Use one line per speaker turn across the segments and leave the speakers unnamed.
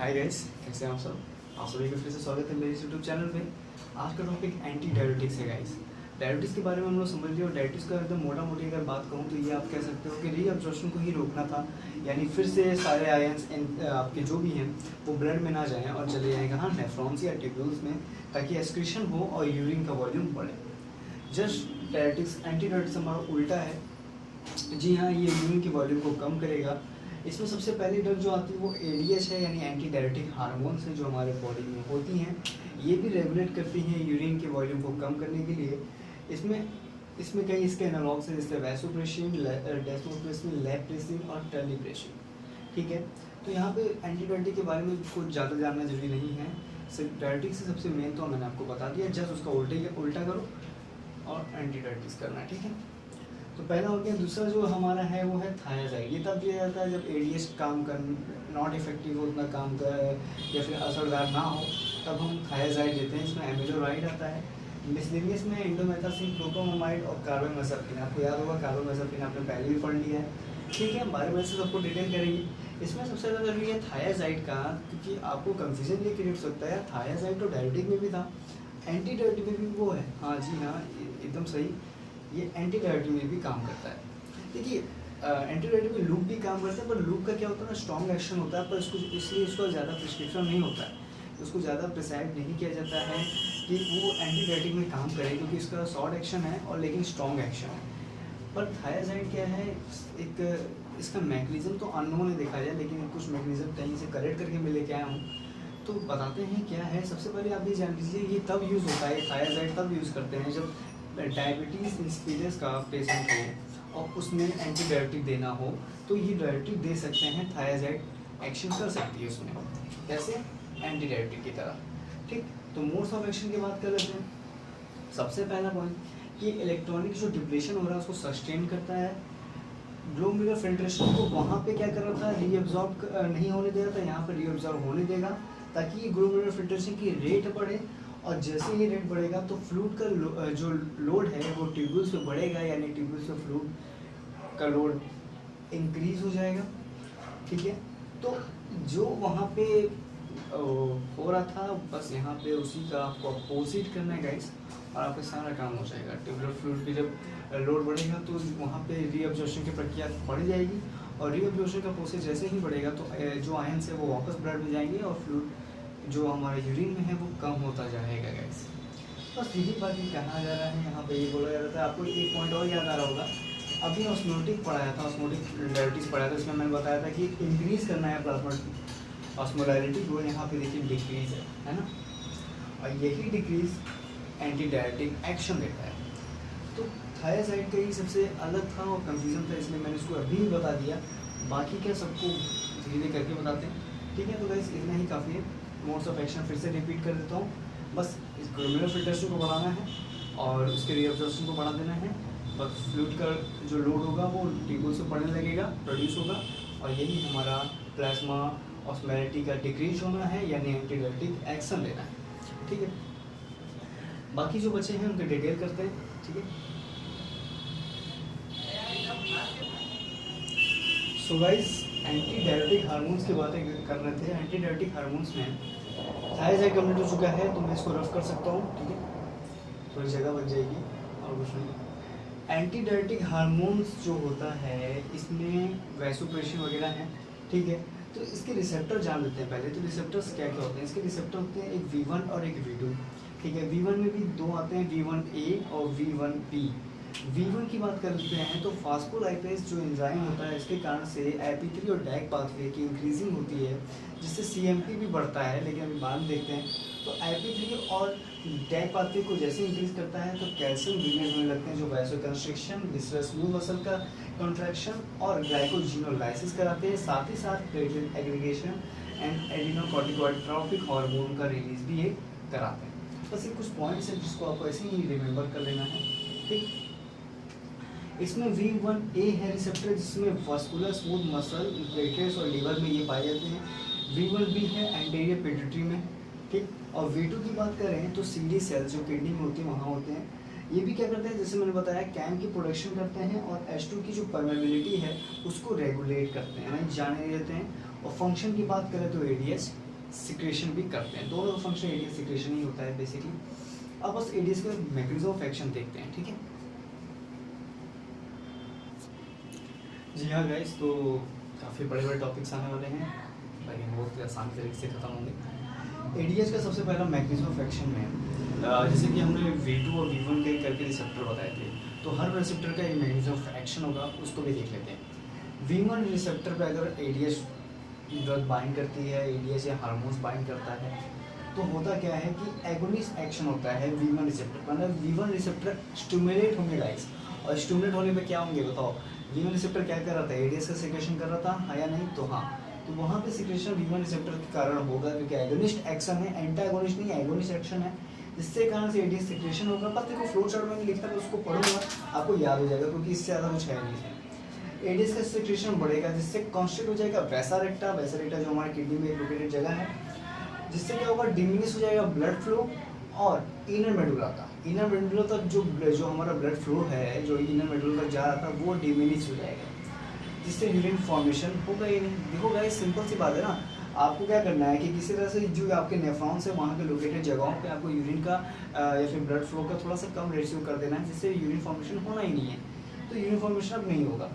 Hi guys, कैसे हैं आप सब। आप सभी का फिर से स्वागत है मेरे यूट्यूब चैनल पे। आज का टॉपिक एंटी डायबिटिक्स है गाइस। डायबिटिक्स के बारे में हम लोग समझ लिया और डायबिटिक्स का एकदम मोटा मोटी अगर बात कहूँ तो ये आप कह सकते हो कि रीअब्जॉर्प्शन को ही रोकना था, यानी फिर से सारे आयंस आपके जो भी हैं वो ब्लड में ना जाएँ और चले जाएँ कहाँ, नेफ्रॉन्स या ट्यूब्यूल्स में, ताकि एक्सक्रीशन हो और यूरिन का वॉल्यूम बढ़े। जस्ट डायबिटिक्स एंटी डायबिटिक्स हमारा उल्टा है। जी हाँ, ये यूरिन की वॉल्यूम को कम करेगा। इसमें सबसे पहली ड्रग जो आती है वो एडीएच है, यानी एंटी डायबिटिक हार्मोन्स हैं जो हमारे बॉडी में होती हैं। ये भी रेगुलेट करती हैं यूरिन की वॉल्यूम को कम करने के लिए। इसमें कई इसके एनालॉग्स हैं, जैसे वैसोप्रेसिन, डेस्मोप्रेसिन, लेप्रेसिन और टेलिप्रेसिन। ठीक है, तो यहाँ पे एंटी डायबिटिक के बारे में कुछ ज़्यादा जानना जरूरी नहीं है। सिर्फ डायबिटिक से सबसे मेन तो मैंने आपको बता दिया, जस्ट उसका उल्टा करो और एंटी डायबिटिक्स करना है। ठीक है, तो पहला हो गया। दूसरा जो हमारा है वो है थायाजाइड। ये तब दिया जाता है जब एडीएच काम कर नॉट इफेक्टिव हो, उतना काम कर या फिर असरदार ना हो, तब हम थायाजाइड देते हैं। इसमें एमिलोराइड आता है, मिसलेनियस में इंडोमेथासिन, प्रोपोमाइड और कार्बामेज़ापिन। आपको याद होगा कार्बामेज़ापिन आपने पहले भी पढ़ लिया है। ठीक है, बारे में से सबको डिटेल करेंगे। इसमें सबसे ज़्यादा जरूरी है थायाजाइड का, क्योंकि आपको कंफ्यूजन ये क्रिएट हो सकता है। थायाजाइड तो डायबिटिक में भी था, एंटी डायबिटिक में भी वो है। हाँ जी हाँ, एकदम सही, ये एंटी डायबिटिक में भी काम करता है। देखिए, एंटी डायबिटिक में लूप भी काम करता है, पर लूप का क्या होता है ना, स्ट्रॉन्ग एक्शन होता है, पर इसलिए उसका ज़्यादा प्रिस्क्रिप्शन नहीं होता है, उसको ज़्यादा प्रिस्क्राइब नहीं किया जाता है कि वो एंटी डायबिटिक में काम करे, क्योंकि इसका शॉर्ट एक्शन है और लेकिन स्ट्रॉन्ग एक्शन है। पर थायाजाइड क्या है, एक इसका मैकेनिज्म तो अननोन है देखा जाए, लेकिन कुछ मैकेनिज्म कहीं से करेक्ट करके मैं लेके आया हूँ, तो बताते हैं क्या है। सबसे पहले आप ये जान लीजिए, ये तब यूज़ होता है, थायाजाइड तब यूज़ करते हैं जब डायबिटीज़ इंसिपिडस का पेशेंट हो और उसमें एंटीबायोटिक देना हो, तो ये डायबिटिक दे सकते हैं। थायाजाइड एक्शन कर सकती है उसमें, कैसे, एंटीडायबिटिक की तरह। ठीक, तो मोड्स ऑफ एक्शन की बात कर लेते हैं। सबसे पहला पॉइंट कि इलेक्ट्रॉनिक जो डिप्लेशन हो रहा है उसको सस्टेन करता है। ग्लोमेरुलर फिल्ट्रेशन को वहाँ पे क्या कर रहा था, रीअब्जॉर्ब नहीं होने दे रहा था, यहाँ पे रीअब्जॉर्ब होने देगा, ताकि ग्लोमेरुलर फिल्ट्रेशन की रेट बढ़े। और जैसे ही रेट बढ़ेगा तो फ्लूइड का जो लोड है वो ट्यूब्यूल्स पे बढ़ेगा, यानी ट्यूब्यूल्स पे फ्लूइड का लोड इंक्रीज हो जाएगा। ठीक है, तो जो वहाँ पे हो रहा था, बस यहाँ पे उसी का आपको अपोजिट करना है गाइस, और आपका सारा काम हो जाएगा। ट्यूबुलर फ्लूइड पे जब लोड बढ़ेगा तो वहाँ पे रीअब्जॉर्प्शन की प्रक्रिया बढ़ जाएगी, और रीअब्जॉर्प्शन का प्रोसेस जैसे ही बढ़ेगा तो जो आयंस है वो वापस ब्लड में जाएंगे और फ्लूइड जो हमारे यूरिन में है वो कम होता जाएगा गाइस। बस यही बात ही कहना जा रहा है। यहाँ पे ये बोला जा रहा था। आपको एक पॉइंट और याद आ रहा होगा, अभी ऑस्मोटिक पढ़ाया था, ऑस्मोटिक डायबिटीज़ पढ़ाया था, उसमें मैंने बताया था कि इंक्रीज़ करना है प्लाज्मा ऑस्मोलैरिटी, वो यहाँ पे देखिए डिक्रीज़ है ना, और यही डिक्रीज़ एंटी डायबिटिक एक्शन देता है। तो थायाजाइड का ही सबसे अलग था और कंफ्यूजन था, इसलिए मैंने इसको अभी भी बता दिया। बाकी क्या सबको धीरे धीरे करके बताते हैं। ठीक है, तो गाइस इतना ही काफ़ी है। मोड्स ऑफ एक्शन फिर से रिपीट कर देता हूँ। बस इस ग्लोमेरुलर फिल्ट्रेशन को बढ़ाना है और उसके रीअब्जॉर्प्शन को बढ़ा देना है। बस फ्लूइड का जो लोड होगा वो ट्यूब्यूल से बढ़ने लगेगा, प्रोड्यूस होगा, और यही हमारा प्लाज्मा ऑस्मोलैरिटी का डिक्रीज होना है, यानी एंटीडायबिटिक एक्शन लेना है। ठीक है, बाकी जो बच्चे हैं उनके डिटेल करते हैं। ठीक है, so guys anti diabetic hormones की बातें कर रहे थे। एंटी डायबिटिक हार्मोन्स में थायाजाइड कंप्लीट हो चुका है, तो मैं इसको रफ कर सकता हूँ। ठीक है, थोड़ी जगह बन जाएगी और कुछ नहीं। एंटी डायबिटिक हार्मोन्स जो होता है इसमें वैसोप्रेसिन वगैरह है। ठीक है, तो इसके रिसेप्टर जान लेते हैं पहले। तो रिसेप्टर्स क्या क्या होते हैं, इसके रिसेप्टर होते हैं एक V1 और एक V2। ठीक है, V1 में भी दो आते हैं, V1A और V1B। V1 की बात कर लेते हैं तो फास्फोलाइपेज जो एंजाइम होता है, इसके कारण से AP3 और डैक पाथवे की इंक्रीजिंग होती है, जिससे CMP भी बढ़ता है। लेकिन अभी बाद में देखते हैं। तो AP3 और डैक पाथवे को जैसे इंक्रीज करता है तो कैल्शियम रिलीज होने लगते हैं, जो वैसोकंस्ट्रिक्शन, विस्कस स्मूथ मसल का कॉन्ट्रैक्शन और ग्लाइकोजिनोलाइसिस कराते हैं। साथ ही साथ प्लेटलेट एग्रीगेशन एंड एडिनोकॉर्टिकोट्रोपिक हार्मोन का रिलीज भी ये कराते हैं। बस ये कुछ पॉइंट्स हैं जिसको आपको ऐसे ही रिमेंबर कर लेना है। ठीक, इसमें V1A है रिसेप्टर, जिसमें वास्कुलर स्मूथ मसल, प्लेटलेट्स और लीवर में ये पाए जाते हैं। V1B है एंटीरियर पिट्यूटरी में। ठीक, और V2 की बात करें तो CD सेल्स जो किडनी में होती है वहाँ होते हैं। ये भी क्या करते हैं, जैसे मैंने बताया, कैम की प्रोडक्शन करते हैं और H2 की जो परमेबिलिटी है उसको रेगुलेट करते हैं, यानी जाने देते हैं। और फंक्शन की बात करें तो ADH सिक्रेशन भी करते हैं। दोनों का फंक्शन एडीएस सिक्रेशन ही होता है बेसिकली। अब बस एडीएस के मैकेनिज्म ऑफ एक्शन देखते हैं, ठीक है। जी हाँ गाइस, तो काफ़ी बड़े बड़े टॉपिक्स आने वाले हैं, लेकिन बहुत आसानी तरीके से ख़त्म होंगे। एडीएस का सबसे पहला मैकेनिज्म ऑफ एक्शन में जैसे कि हमने V2 और V1 के करके रिसेप्टर बताए थे, तो हर रिसेप्टर का एक मैकेनिज्म ऑफ एक्शन होगा, उसको भी देख लेते हैं। V1 रिसेप्टर पे अगर एडीएस ड्रग बाइंड करती है, एडीएस या हार्मोन्स बाइंड करता है, तो होता क्या है कि एगोनिस्ट एक्शन होता है V1 रिसेप्टर पर। मतलब V1 रिसेप्टर स्टिमुलेट होंगे गाइस, और स्टिमुलेट होने पे क्या होंगे बताओ। V1 रिसेप्टर क्या कर रहा था, एडीएस का सिक्रेशन कर रहा था, हाँ या नहीं, तो हाँ, तो वहाँ पे सिक्रेशन V1 रिसेप्टर के कारण होगा, क्योंकि एगोनिस्ट एक्शन है, एंटागोनिस्ट नहीं, एगोनिस्ट एक्शन है, जिससे कारण से एडीएस सिक्रेशन होगा। बस देखो फ्लो चार्ट में लिखता है, उसको पढ़ूंगा आपको याद हो जाएगा, क्योंकि इससे ज़्यादा कुछ है नहीं। एडीएस का सिक्रेशन बढ़ेगा, जिससे कॉन्स्ट्रिक्ट हो जाएगा वैसा रेक्टा जो हमारे किडनी में लोकेटेड जगह है, जिससे क्या होगा, डिमिनिश हो जाएगा ब्लड फ्लो, और इनर मेडुला का, इनर मेडुला तक जो हमारा ब्लड फ्लो है, जो इनर मेडुला तक जा रहा था, वो डिमिनिश हो जाएगा, जिससे यूरिन फॉर्मेशन होगा ही नहीं। देखो गाइस, सिंपल सी बात है ना, आपको क्या करना है कि किसी तरह से जो आपके नेफ्रॉन्स है वहाँ के लोकेटेड जगहों पे आपको यूरिन का या फिर ब्लड फ्लो का थोड़ा सा कम रेशियो कर देना है, जिससे यूरिन फॉर्मेशन होना ही नहीं है। तो यूरिन फॉर्मेशन अब नहीं होगा।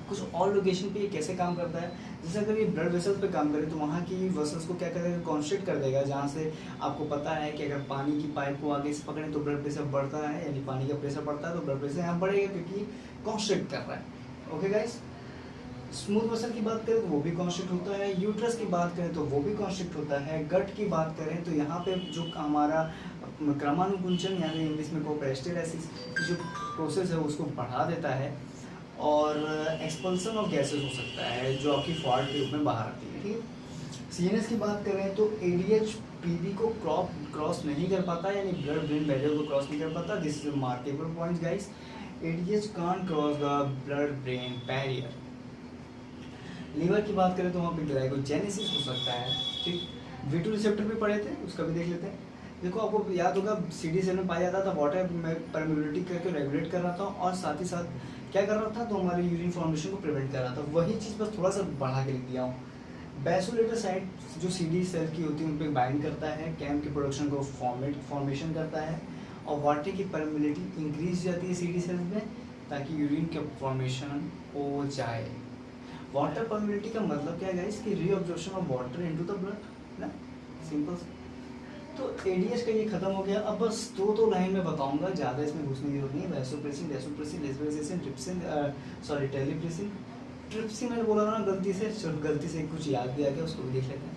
कुछ और लोकेशन पे ये कैसे काम करता है, जैसे अगर ये ब्लड वेसल्स पे काम करे, तो वहाँ की वेसल्स को क्या करेगा, कॉन्स्ट्रिक्ट कर देगा, जहाँ से आपको पता है कि अगर पानी की पाइप को आगे से पकड़ें तो ब्लड प्रेशर बढ़ता है, यानी पानी का प्रेशर बढ़ता है तो ब्लड प्रेशर यहाँ बढ़ेगा, क्योंकि कॉन्स्ट्रिक्ट कर रहा है। ओके गाइस, स्मूथ मसल की बात करें तो वो भी कॉन्स्ट्रिक्ट होता है, यूट्रस की बात करें तो वो भी कॉन्स्ट्रिक्ट होता है, गट की बात करें तो यहाँ पे जो हमारा क्रमानुकुंचन यानी इंग्लिश में कोपेस्टेलाइसिस जो प्रोसेस है उसको बढ़ा देता है, और एक्सपल्सन ऑफ गैसेस हो सकता है जो आपकी फॉल्ट के रूप में बाहर आती है, ठीक है। सीएनएस की बात करें तो एडीएच पीबी को क्रॉस नहीं कर पाता, यानी ब्लड ब्रेन बैरियर को क्रॉस नहीं कर पाता। This is markable point guys, ADH can't cross the blood brain barrier. Liver की बात करें तो वहाँ पे ग्लाइकोजेनेसिस हो सकता है, ठीक। V2 रिसेप्टर पे पढ़े थे, उसका भी देख लेते हैं। देखो आपको याद होगा CD सेल में पाया जाता था, वाटर परमिबिलिटी करके रेगुलेट कर रहा था, और साथ ही साथ क्या कर रहा था, तो हमारे यूरिन फॉर्मेशन को प्रिवेंट कर रहा था। वही चीज़ बस थोड़ा सा बढ़ा के लिख दिया हूँ। वैसोलेटर साइट जो CD सेल की होती है उन पर बाइंड करता है, कैम की प्रोडक्शन को फॉर्मेशन करता है, और वाटर की परमिबिलिटी इंक्रीज जाती है CD सेल्स में, ताकि यूरिन का फॉर्मेशन हो जाए। वाटर परमिबिलिटी का मतलब क्या है गाइस, कि reabsorption of water into the blood ना, सिंपल। तो एडीएस का ये खत्म हो गया। अब बस दो लाइन में बताऊंगा, ज़्यादा इसमें घुसने की जरूरत नहीं है। वैसोप्रेसिन, डेसोप्रेसिन, लेसोप्रेसिन, टेलिप्रेसिन, ट्रिप्सिन मैंने बोला था ना गलती से कुछ याद भी आ गया, उसको भी देख लेते हैं।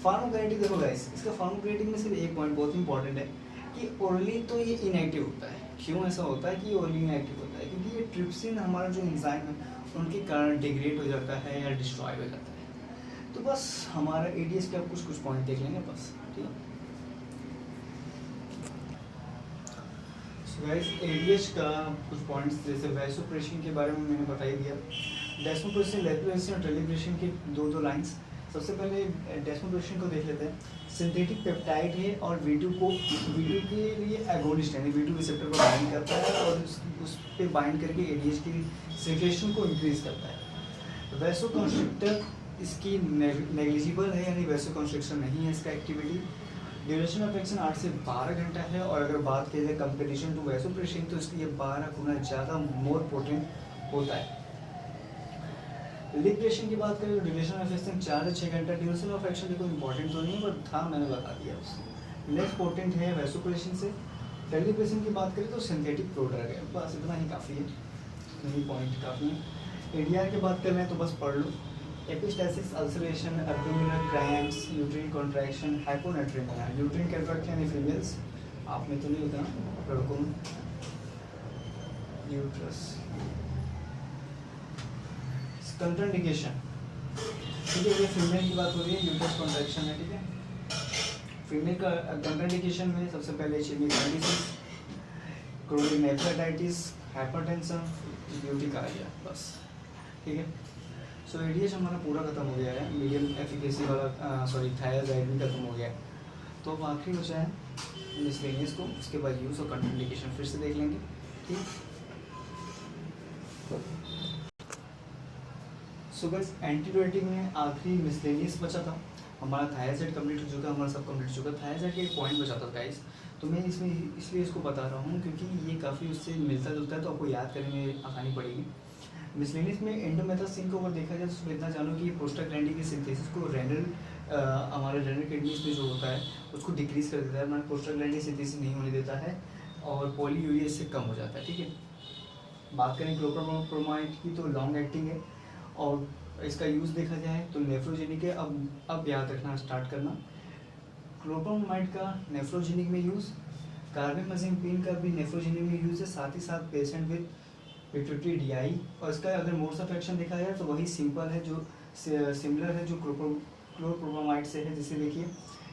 फार्माकोकाइनेटिक देखो गाइस, इसका फार्माकोकाइनेटिक में सिर्फ एक पॉइंट बहुत इंपॉर्टेंट है कि ओरली तो ये इनएक्टिव होता है। क्यों ऐसा होता है कि ओरली इनएक्टिव होता है, क्योंकि ये ट्रिप्सिन हमारा जो एंजाइम है उनके कारण डिग्रेड हो जाता है या डिस्ट्रॉय हो जाता है। तो बस हमारा एडीएस के अब कुछ पॉइंट देख लेंगे बस, ठीक है। गाइस एडीएच का कुछ पॉइंट्स, जैसे वैसोप्रेशन के बारे में मैंने बता ही दिया। डेस्मोप्रेसिन, लेसोप्रेसिन और टेलिप्रेसिन की दो लाइंस। सबसे पहले डेस्मोप्रेसिन को देख लेते हैं। सिंथेटिक पेप्टाइड है और V2 के लिए एगोनिस्ट है, V2 रिसेप्टर पर बाइंड करता है और उस पर बाइंड करके एडीएच की सिक्रेशन को इंक्रीज करता है। वैसोकॉन्स्ट्रिक्टर इसकी नेग्लिजिबल है, यानी वैसोकॉन्स्ट्रिक्शन नहीं है इसका एक्टिविटी। ड्यूरेशन ऑफ एक्शन 8 से 12 घंटा है, और अगर बात की जाए कंपेटिशन टू वैसोप्रेसिन तो इसके लिए 12 गुना ज़्यादा मोर पोटेंट होता है। लिब्रेशन की बात करें तो ड्यूरेशन ऑफ एक्शन 4 से 6 घंटा। ड्यूरेशन ऑफ एक्शन देखो इंपॉर्टेंट तो नहीं है, पर था, मैंने बता दिया उससे। लेस पोटेंट है वैसोप्रेसिन से। टेलिप्रेसिन की बात करें तो सिंथेटिक प्रोडक्ट है, बस इतना ही काफ़ी है, इतनी पॉइंट काफ़ी है। एडीआर की बात कर रहे हैं तो बस पढ़ लो। Epistaxis, ulceration, abdominal cramps, uterine contraction, hyponatraemia. Uterine contraction यानी फीमेल्स, आप में तो नहीं होता ना, लड़कों में। यूट्रस कंट्राइंडिकेशन, ठीक है, ये फीमेल की बात हो रही है, यूट्रस कॉन्ट्रैक्शन है, ठीक है। फीमेल का कंट्राइंडिकेशन में सबसे पहले ischaemic disease, chronic nephritis, hypertension, urticaria, बस, ठीक है। सो एडीएच हमारा पूरा खत्म हो गया है, मीडियम एफिकेसी वाला थायराइड भी खत्म हो गया है। तो अब आखिरी बचा है मिसलेनियस को, उसके बाद यूज़ और कंट्राइंडिकेशन फिर से देख लेंगे, ठीक। सो गाइस एंटीबायोटिक में आखिरी मिसलेनियस बचा था। हमारा थायराइड कंप्लीट हो चुका है, हमारा सब कंप्लीट हो चुका है। थायराइड का एक पॉइंट बचा था गाइस, तो मैं इसमें इसलिए इसको बता रहा हूँ क्योंकि ये काफ़ी उससे मिलता जुलता है, तो आपको याद करने में आसानी पड़ेगी। मिसलेनियस में एंडोमेथासिन को अगर देखा जाए तो उसमें इतना जानो कि प्रोस्टाग्लैंडिन की सिंथेसिस को रेनल हमारे रेनल किडनीज में जो होता है उसको डिक्रीज कर देता है, हमारे प्रोस्टाग्लैंडिन सिंथेसिस नहीं होने देता है और पॉलीयूरिया इससे कम हो जाता है। ठीक है, बात करें क्लोप्रोमाइड की तो लॉन्ग एक्टिंग है और इसका यूज़ देखा जाए तो नेफ्रोजेनिक है। अब याद रखना स्टार्ट करना, क्लोप्रोमाइड का नेफ्रोजेनिक में यूज़, कार्बामेज़ेपिन का भी नेफ्रोजेनिक में यूज़ है, साथ ही साथ पेशेंट विद पिट्यूटरी डीआई। और इसका अगर मोड्स ऑफ एक्शन देखा जाए तो वही सिंपल है जो सिमिलर है जो क्लोप्रोमाइड से है। जैसे देखिए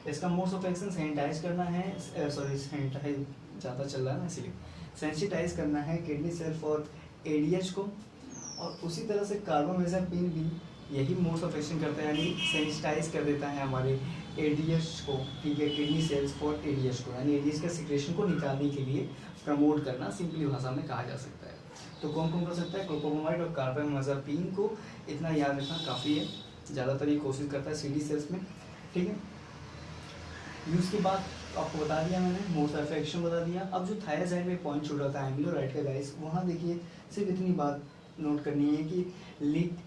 इसका मोड्स ऑफ एक्शन सैनिटाइज करना है, सॉरी सैनिटाइज ज़्यादा चल रहा है ना इसलिए सेंसिटाइज करना है किडनी सेल फॉर एडीएच को, और उसी तरह से कार्बामेज़ेपिन भी यही मोड्स ऑफ एक्शन करता है, यानी सेंसिटाइज कर देता है हमारे एडीएच को। ठीक है, किडनी सेल्स फॉर एडीएच को, यानी एडीएच का सिक्रेशन को निकालने के लिए प्रमोट करना, सिंपली भाषा में कहा जा सकता है। तो कौन कौन कर सकता है, क्लोप्रोमाइड और कार्बामेज़ेपिन को इतना याद रखना काफ़ी है। ज़्यादातर ये कोशिश करता है सीडी सेल्स में। ठीक है, यूज़ के बाद आपको बता दिया मैंने, मोड्स ऑफ एक्शन बता दिया। अब जो थायराइड में पॉइंट छूट रहा था एमिलोराइड का गाइस, वहाँ देखिए सिर्फ इतनी बात नोट करनी है कि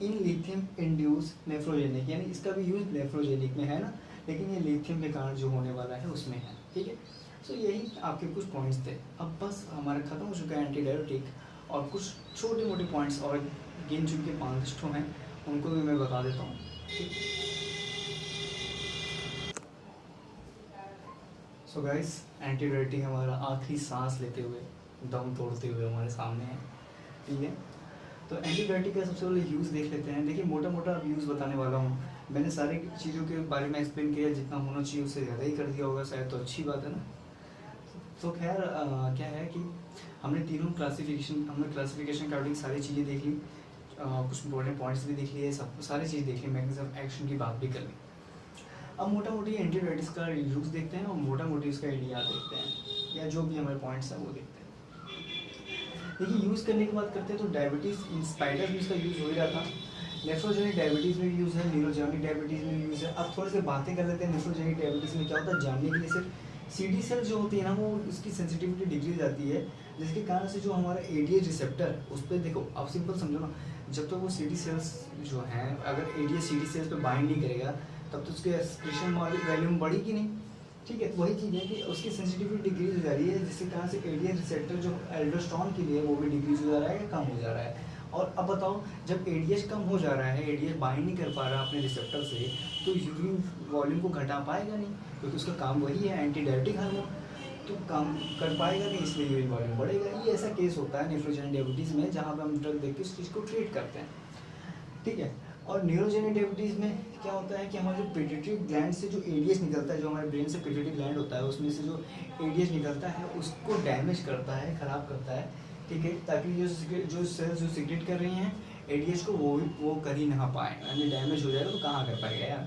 इन लिथियम इंड्यूस नेफ्रोजेनिक, यानी इसका भी यूज़ नेफ्रोजेनिक में है ना, लेकिन ये लिथियम के कारण जो होने वाला है उसमें है। ठीक है, सो यही आपके कुछ पॉइंट्स थे। अब बस हमारा खत्म हो चुका है एंटीडायरेटिक, और कुछ छोटे मोटे पॉइंट्स और गिन चुन के 5 हैं, उनको भी मैं बता देता हूँ। ठीक, सो गाइस एंटीडायरेटिक हमारा आखिरी सांस लेते हुए दम तोड़ते हुए हमारे सामने है। ठीक है, तो एंटीबायोटिक का सबसे पहले यूज़ देख लेते हैं। देखिए मोटा मोटा अब यूज़ बताने वाला हूँ, मैंने सारी चीज़ों के बारे में एक्सप्लेन किया, जितना होना चाहिए उससे ज़्यादा ही कर दिया होगा शायद, तो अच्छी बात है ना। तो खैर क्या है कि हमने क्लासिफिकेशन अकॉर्डिंग सारी चीज़ें देख ली, कुछ इंपॉर्टेंट पॉइंट्स भी देख लिए, सब सारी चीज़ देख ली, मैकेनिज्म एक्शन की बात भी कर ली। अब मोटा मोटी एंटीबायोटिक्स का यूज़ देखते हैं और मोटा मोटी उसका आइडिया देखते हैं, या जो भी हमारे पॉइंट्स हैं वो देखते हैं। देखिए यूज़ करने की बात करते हैं तो डायबिटीज़ इंस्पाइडर भी इसका यूज़ हो ही रहा था, नेफ्रोजेनिक डायबिटीज़ में यूज़ है, न्यूरोजेनिक डायबिटीज़ में यूज़ है। अब थोड़ी सी बातें कर लेते हैं नेफ्रोजेनिक डायबिटीज़ में क्या होता है, जानने के लिए सिर्फ सीडी सेल जो होती है ना, वो उसकी सेंसिटिविटी डिक्रीज जाती है, जिसके कारण से जो हमारा एडीएच रिसेप्टर उस पर, देखो आप सिंपल समझो ना, जब तक वो सीडी सेल्स जो हैं, अगर एडीएच सीडी सेल्स पे बाइंड नहीं करेगा तब तो उसके एक्सक्रीशन वॉल्यूम बढ़ेगी नहीं। ठीक है, तो वही चीज़ है कि उसकी सेंसिटिविटी डिक्रीज हो जा रही है, जिसके कारण से एडीएच रिसेप्टर जो एल्डोस्टेरोन के लिए वो भी डिक्रीज हो जा रहा है या कम हो जा रहा है। और अब बताओ, जब एडीएच कम हो जा रहा है, एडीएच बाइंड नहीं कर पा रहा अपने रिसेप्टर से, तो यूरिन वॉल्यूम को घटा पाएगा नहीं, क्योंकि उसका काम वही है एंटीडायबिटिक हार्मोन, तो काम कर पाएगा नहीं, इसलिए यूरिन वॉल्यूम बढ़ेगा। ये ऐसा केस होता है नेफ्रोजेनिक डायबिटीज़ में, जहाँ पर हम ड्रग देख के उस चीज़ को ट्रीट करते हैं। ठीक है, और न्यूरोजेनिक डायबिटीज़ में क्या होता है कि हमारे जो पिट्यूटरी ग्लैंड से जो एडीएच निकलता है, जो हमारे ब्रेन से पिट्यूटरी ग्लैंड होता है, उसमें से जो एडीएच निकलता है उसको डैमेज करता है, ख़राब करता है। ठीक है, ताकि जो सेल्स जो सिक्रेट कर रही हैं एडीएच को, वो कर ही ना पाए, यानी डैमेज हो जाएगा तो कहाँ कर पाएगा यार,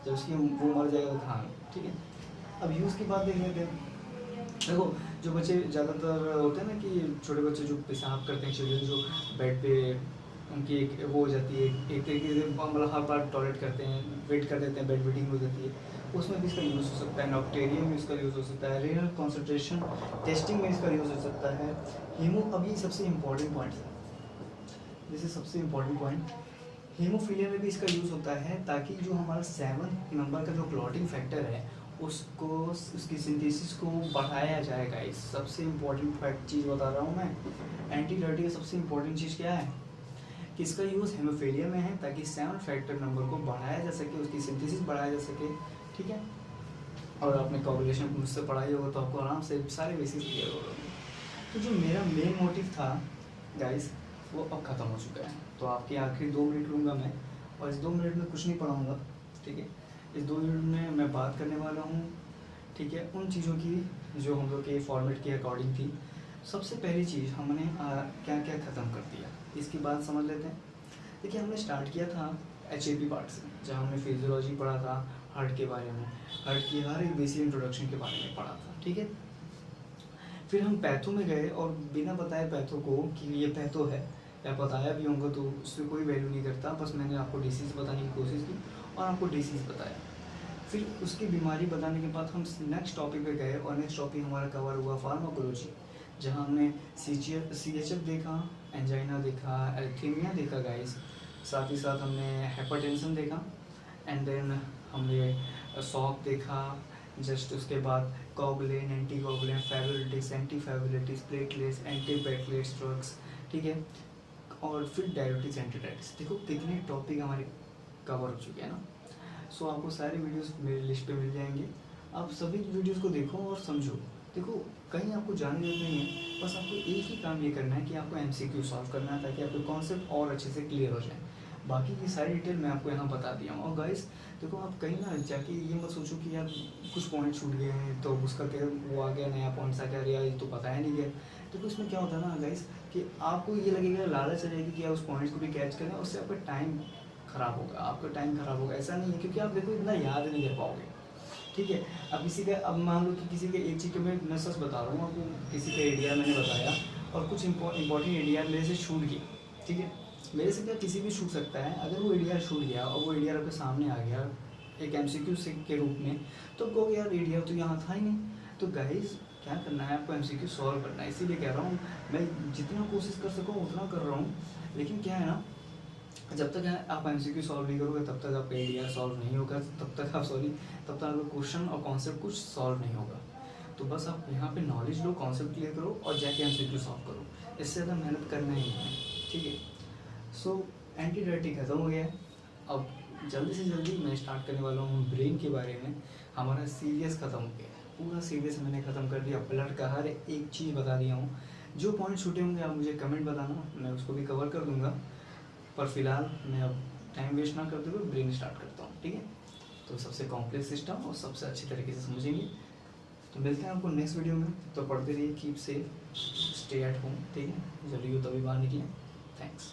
जब उसकी वो मर जाएगा तो कहाँ। ठीक है, अब यूज़ की बात देख लेते हैं। देखो जो बच्चे ज़्यादातर होते हैं ना कि छोटे बच्चे जो पेशाब करते हैं, चिल्ड्रन जो बेड पे उनकी एक वो हो जाती है, एक तरीके से मतलब हर बार टॉयलेट करते हैं, वेट कर देते हैं, बेड वेटिंग हो जाती है, उसमें भी इसका यूज़ हो सकता है। नॉक्टेरियम में इसका यूज़ हो सकता है, रीनल कॉन्सेंट्रेशन टेस्टिंग में इसका यूज़ हो सकता है। हीमो, अब ये सबसे इम्पॉर्टेंट पॉइंट है, जैसे सबसे इम्पॉर्टेंट पॉइंट, हीमोफीलिया में भी इसका यूज़ होता है, ताकि जो हमारा 7 नंबर का जो क्लॉटिंग फैक्टर है उसको, उसकी सिंथेसिस को बढ़ाया जाएगा। इस सबसे इम्पॉर्टेंट फैक्ट चीज़ बता रहा हूँ मैं, एंटीडायबिटिक का सबसे इम्पॉर्टेंट चीज़ क्या है कि इसका यूज़ हेमोफीलिया में है, ताकि 7 फैक्टर नंबर को बढ़ाया जा सके, उसकी सिंथेसिस बढ़ाया जा सके। ठीक है, और आपने कोगुलेशन मुझसे पढ़ाई होगा तो आपको आराम से सारे बेसिक्स क्लियर होगा। तो जो मेरा मेन मोटिव था गाइस, वो अब ख़त्म हो चुका है। तो आपके आखिरी 2 मिनट लूँगा मैं, और इस 2 मिनट में कुछ नहीं पढ़ाऊँगा। ठीक है, इस 2 मिनट में मैं बात करने वाला हूँ, ठीक है, उन चीज़ों की जो हम लोग के फॉर्मेट के अकॉर्डिंग थी। सबसे पहली चीज़ हमने क्या क्या ख़त्म कर दिया, इसकी बात समझ लेते हैं। देखिए हमने स्टार्ट किया था HAP पार्ट से, जहाँ हमने फिजियोलॉजी पढ़ा था, हार्ट के बारे में, हार्ट की हर एक बेसिक इंट्रोडक्शन के बारे में पढ़ा था। ठीक है, फिर हम पैथो में गए, और बिना बताए पैथो को कि ये पैथो है, या बताया भी होंगे तो उससे कोई वैल्यू नहीं करता, बस मैंने आपको डिसीज़ बताने की कोशिश की और आपको डिसीज़ बताया। फिर उसकी बीमारी बताने के बाद हम नेक्स्ट टॉपिक पे गए और नेक्स्ट टॉपिक हमारा कवर हुआ फार्माकोलॉजी, जहाँ हमने CHF देखा, एंजाइना देखा, एल्कीमिया देखा गाइस, साथ ही साथ हमने हाइपरटेंशन देखा, एंड देन हमने शॉक देखा, जस्ट उसके बाद coagulant, anti coagulant, fibrinolytics, anti fibrinolytics, platelets, anti platelets drugs, ठीक है, और फिर डायबिटीज, एंटी डायबिटीज। देखो कितने टॉपिक हमारे कवर हो चुके हैं ना। सो आपको सारे वीडियोस मेरी लिस्ट पे मिल जाएंगे, आप सभी वीडियोस को देखो और समझो। देखो कहीं आपको जाने की जरूरत नहीं है, बस आपको एक ही काम ये करना है कि आपको MCQ सॉल्व करना है ताकि आपके कॉन्सेप्ट और अच्छे से क्लियर हो जाए। बाकी की सारी डिटेल मैं आपको यहाँ बता दिया हूँ। और गाइस देखो आप कहीं ना जाके ये मत सोचो कि यार कुछ पॉइंट छूट गए हैं तो उसका क्या वो आ गया नया पॉइंट्स आ गया, यार ये तो पता है नहीं गया। देखो इसमें क्या होता है ना गाइस कि आपको ये लगेगा, लालच आ जाएगी कि आप उस पॉइंट्स को भी कैच करें, उससे आपका टाइम ख़राब होगा, आपका टाइम ख़राब होगा। ऐसा नहीं है, क्योंकि आप देखो इतना याद नहीं कर पाओगे, ठीक है। अब किसी का, अब मान लो कि किसी के एक चीज़ के मैं सच बता रहा हूँ आपको, किसी का एडीआर मैंने बताया और कुछ इंपॉर्टेंट एडीआर मेरे से छूट गया, ठीक है। मेरे से क्या किसी भी छूट सकता है, अगर वो एडीआर छूट गया और वो एडीआर आपके सामने आ गया एक MCQ से के रूप में, तो कहोगे यार एडीआर तो यहाँ था ही नहीं। तो गाइस क्या करना है, आपको MCQ सॉल्व करना है। इसीलिए कह रहा हूँ मैं जितना कोशिश कर सकूँ उतना कर रहा हूँ, लेकिन क्या है ना, जब तक आप MCQ सॉल्व नहीं करोगे तब तक आपका एडीआर सॉल्व नहीं होगा, तब तक आपका क्वेश्चन और कॉन्सेप्ट कुछ सॉल्व नहीं होगा। तो बस आप यहाँ पे नॉलेज लो, कॉन्सेप्ट क्लियर करो और जाके MCQ सॉल्व करो, इससे ज़्यादा मेहनत करना ही नहीं है, ठीक है। सो एंटीडायरेटिक खत्म हो गया है। अब जल्दी से जल्दी मैं स्टार्ट करने वाला हूँ ब्रेन के बारे में। हमारा सीरियस ख़त्म हो गया है, पूरा सीरियस मैंने ख़त्म कर दिया, ब्लड का हर एक चीज़ बता दिया हूँ। जो पॉइंट छूटे होंगे आप मुझे कमेंट बताना, मैं उसको भी कवर कर दूँगा। पर फिलहाल मैं अब टाइम वेस्ट ना करते हुए ब्रेन स्टार्ट करता हूँ, ठीक है। तो सबसे कॉम्प्लेक्स सिस्टम और सबसे अच्छी तरीके से समझेंगे। तो मिलते हैं आपको नेक्स्ट वीडियो में। तो पढ़ते रहिए, keep safe, stay at home, ठीक है। जल्दी हो तभी बाहर निकलें। थैंक्स।